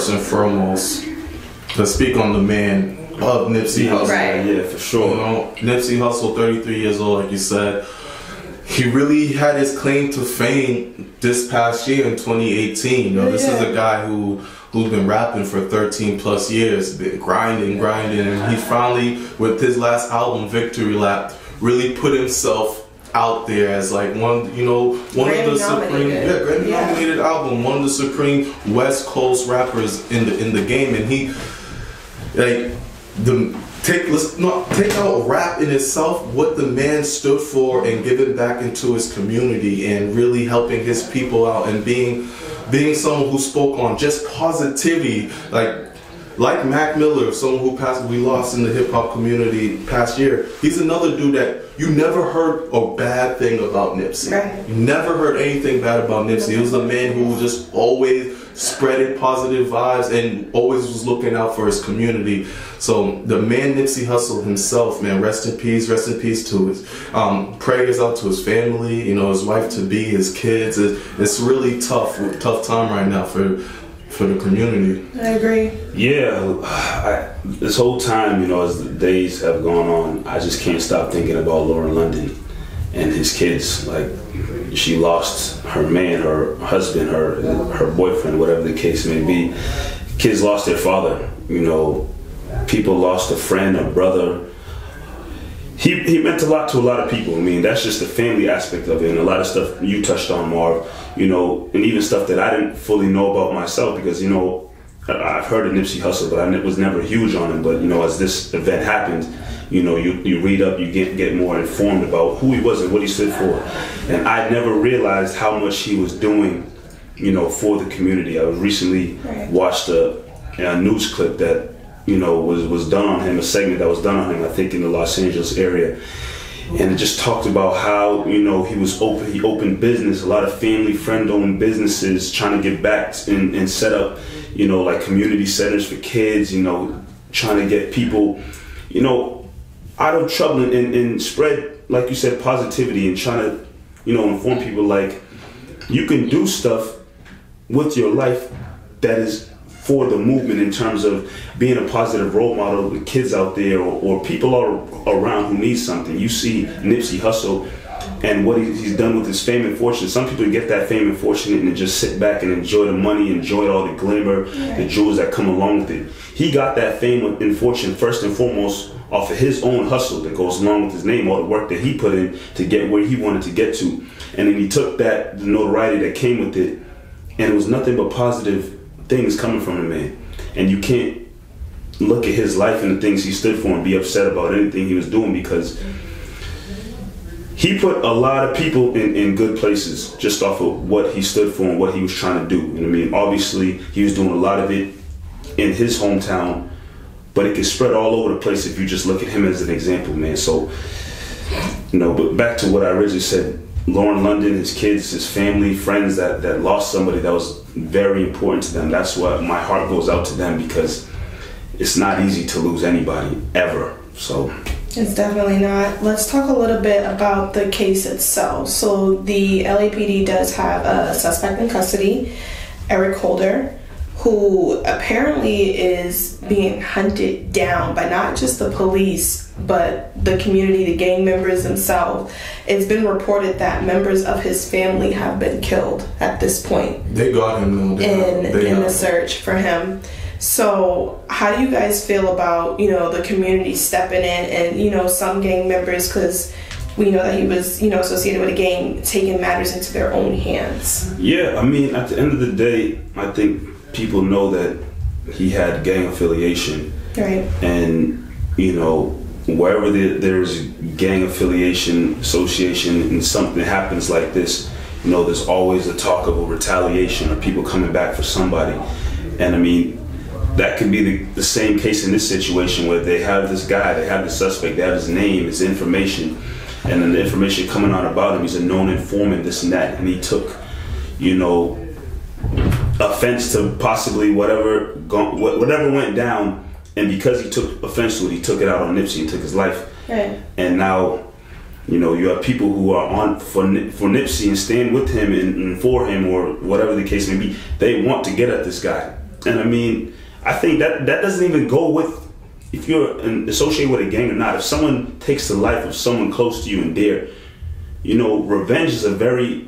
first and foremost, to speak on the man of Nipsey Hussle. Right. Yeah, for sure. You know, Nipsey Hussle, 33 years old, like you said. He really had his claim to fame this past year in 2018. You know, this is a guy who's been rapping for 13 plus years, been grinding, and he finally, with his last album, Victory Lap, really put himself out there as like one of the supreme, Grammy nominated album, one of the supreme West Coast rappers in the game, and he like let's not take out rap in itself, what the man stood for and giving back into his community and really helping his people out and being someone who spoke on just positivity, like Mac Miller, someone who we lost in the hip hop community past year. He's another dude that you never heard a bad thing about Nipsey. Right. You never heard anything bad about Nipsey. He was a man who just always spreaded positive vibes and always was looking out for his community. So the man Nipsey Hussle himself, man, rest in peace to his prayers out to his family, you know, his wife to be, his kids. It's really tough time right now for the community. I agree. Yeah, this whole time, you know, as the days have gone on, I just can't stop thinking about Lauren London and his kids. Like, she lost her man, her husband, her boyfriend, whatever the case may be. Kids lost their father, you know. People lost a friend, a brother. He meant a lot to a lot of people. I mean, that's just the family aspect of it, and a lot of stuff you touched on, Marv, you know, and even stuff that I didn't fully know about myself, because, you know, I've heard of Nipsey Hussle, but I was never huge on him. But, you know, as this event happened, you know, you read up, you get more informed about who he was and what he stood for. And I never realized how much he was doing, you know, for the community. I recently watched a news clip that, you know, was done on him, a segment that was done on him, I think in the Los Angeles area. And it just talked about how, you know, he opened business, a lot of family, friend-owned businesses, trying to get back and set up, you know, like community centers for kids, you know, trying to get people, you know, out of trouble and spread, like you said, positivity, and trying to, you know, inform people like you can do stuff with your life that is for the movement, in terms of being a positive role model with kids out there or people around who need something. You see Nipsey Hussle and what he's done with his fame and fortune. Some people get that fame and fortune and just sit back and enjoy the money, enjoy all the glamour, the jewels that come along with it. He got that fame and fortune first and foremost off of his own hustle that goes along with his name, all the work that he put in to get where he wanted to get to. And then he took the notoriety that came with it, and it was nothing but positive things coming from the man. And you can't look at his life and the things he stood for and be upset about anything he was doing, because he put a lot of people in good places just off of what he stood for and what he was trying to do. You know what I mean? Obviously, he was doing a lot of it in his hometown, but it can spread all over the place if you just look at him as an example, man. So, you know, but back to what I originally said, Lauren London, his kids, his family, friends that lost somebody that was very important to them. That's what my heart goes out to them, because it's not easy to lose anybody ever. So it's definitely not. Let's talk a little bit about the case itself. So the LAPD does have a suspect in custody, Eric Holder, who apparently is being hunted down by not just the police, but the community, the gang members themselves. It's been reported that members of his family have been killed at this point. They got him in the search for him. So how do you guys feel about, you know, the community stepping in and, you know, some gang members, because we know that he was, you know, associated with a gang, taking matters into their own hands? Yeah, I mean, at the end of the day, I think people know that he had gang affiliation. Right. And, you know, wherever there's gang affiliation, association, and something happens like this, you know, there's always a talk of a retaliation or people coming back for somebody. And I mean, that could be the same case in this situation, where they have this guy, they have the suspect, they have his name, his information, and then the information coming out about him, he's a known informant, this and that, and he took, you know, offense to possibly whatever went down, and because he took offense to it, he took it out on Nipsey and took his life. Right. And now, you know, you have people who are on for Nipsey and stand with him and for him, or whatever the case may be. They want to get at this guy, And I mean, I think that doesn't even go with if you're associated with a gang or not. If someone takes the life of someone close to you and dear, you know, revenge is a very,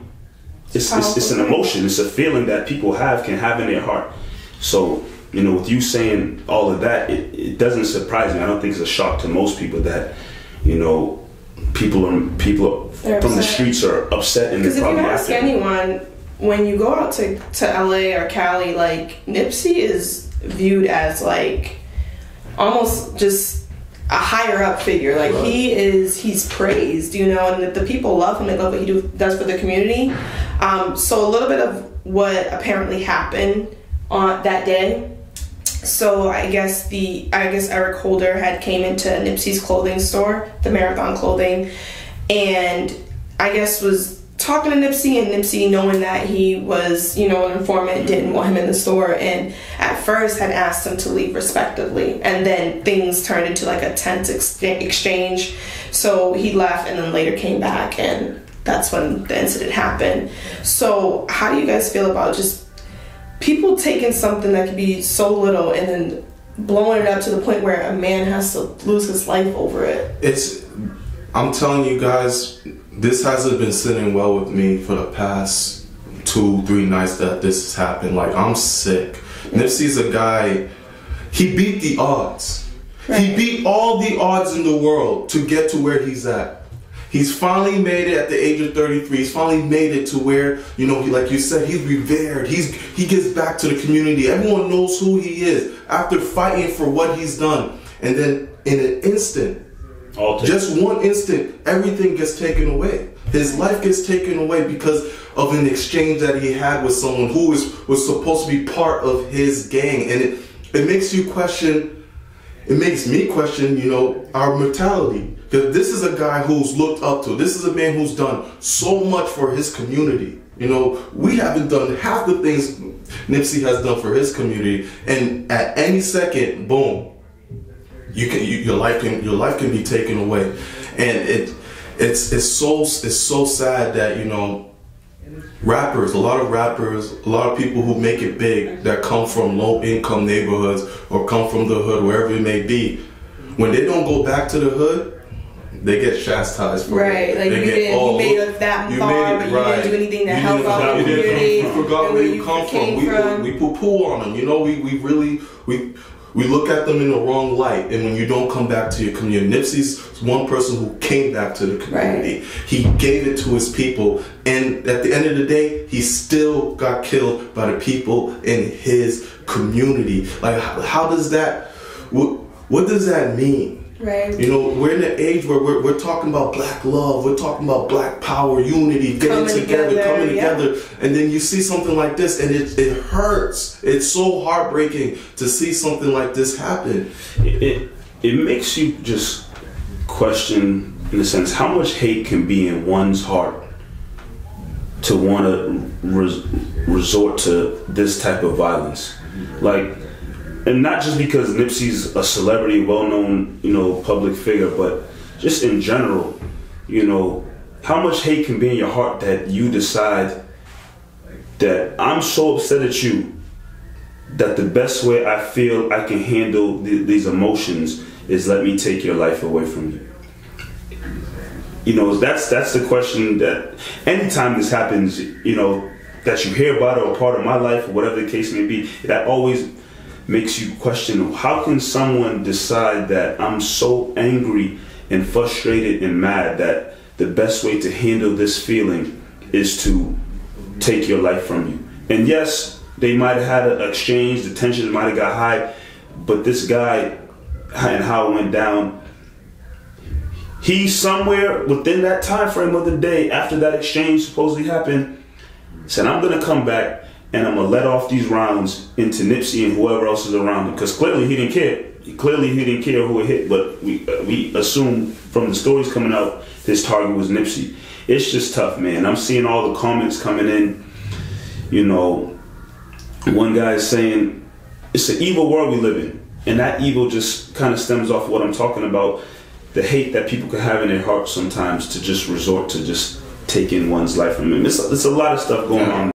it's an emotion. It's a feeling that people can have in their heart. So, you know, with you saying all of that, it doesn't surprise me. I don't think it's a shock to most people that, you know, people from the streets are upset and they're probably because if you ask anyone, when you go out to LA or Cali, like, Nipsey is viewed as like almost just a higher up figure. Like, he's praised, you know, and the people love him. They love what he does for the community. So a little bit of what apparently happened on that day. So I guess Eric Holder had came into Nipsey's clothing store, the Marathon Clothing, and I guess was talking to Nipsey, and Nipsey, knowing that he was, you know, an informant, didn't want him in the store, and at first had asked him to leave respectively, and then things turned into like a tense exchange. So he left and then later came back, and that's when the incident happened. So how do you guys feel about just people taking something that could be so little and then blowing it up to the point where a man has to lose his life over it? I'm telling you guys, this hasn't been sitting well with me for the past 2-3 nights that this has happened. Like, I'm sick. Nipsey's a guy, he beat the odds. Right. He beat all the odds in the world to get to where he's at. He's finally made it at the age of 33. He's finally made it to where, you know, like you said, he's revered. He gives back to the community. Everyone knows who he is after fighting for what he's done. And then in an instant, just one instant, everything gets taken away. His life gets taken away because of an exchange that he had with someone who was supposed to be part of his gang. And it makes you question, it makes me question, you know, our mortality. Because this is a guy who's looked up to. This is a man who's done so much for his community. You know, we haven't done half the things Nipsey has done for his community. And at any second, boom, your life can be taken away. And it's so sad that, you know, rappers, a lot of people who make it big that come from low income neighborhoods or come from the hood, wherever it may be, when they don't go back to the hood, they get chastised for it. Like, you made it that far, but you didn't do anything to help out the community. You forgot where you come from. We poo-poo on them. You know, we look at them in the wrong light. And when you don't come back to your community, Nipsey's one person who came back to the community. Right. He gave it to his people. And at the end of the day, he still got killed by the people in his community. Like, how does that, what does that mean? Right. You know, we're in an age where we're talking about black love, we're talking about black power, unity, coming together, and then you see something like this, and it hurts. It's so heartbreaking to see something like this happen. It makes you just question, in a sense, how much hate can be in one's heart to want to resort to this type of violence, like. And not just because Nipsey's a celebrity, well-known, you know, public figure, but just in general, you know, how much hate can be in your heart that you decide that I'm so upset at you that the best way I feel I can handle these emotions is let me take your life away from you. You know, that's the question that anytime this happens, you know, that you hear about it or part of my life or whatever the case may be, that always makes you question, how can someone decide that I'm so angry and frustrated and mad that the best way to handle this feeling is to take your life from you? And yes, they might have had an exchange, the tension might have got high, but this guy and how it went down, he somewhere within that time frame of the day after that exchange supposedly happened, said, I'm gonna come back and I'm gonna let off these rounds into Nipsey and whoever else is around him, because clearly he didn't care. Clearly he didn't care who it hit, but we assume from the stories coming out, his target was Nipsey. It's just tough, man. I'm seeing all the comments coming in. You know, one guy is saying it's an evil world we live in, and that evil just kind of stems off what I'm talking about, the hate that people can have in their hearts sometimes to just resort to just taking one's life from him. It's a lot of stuff going on.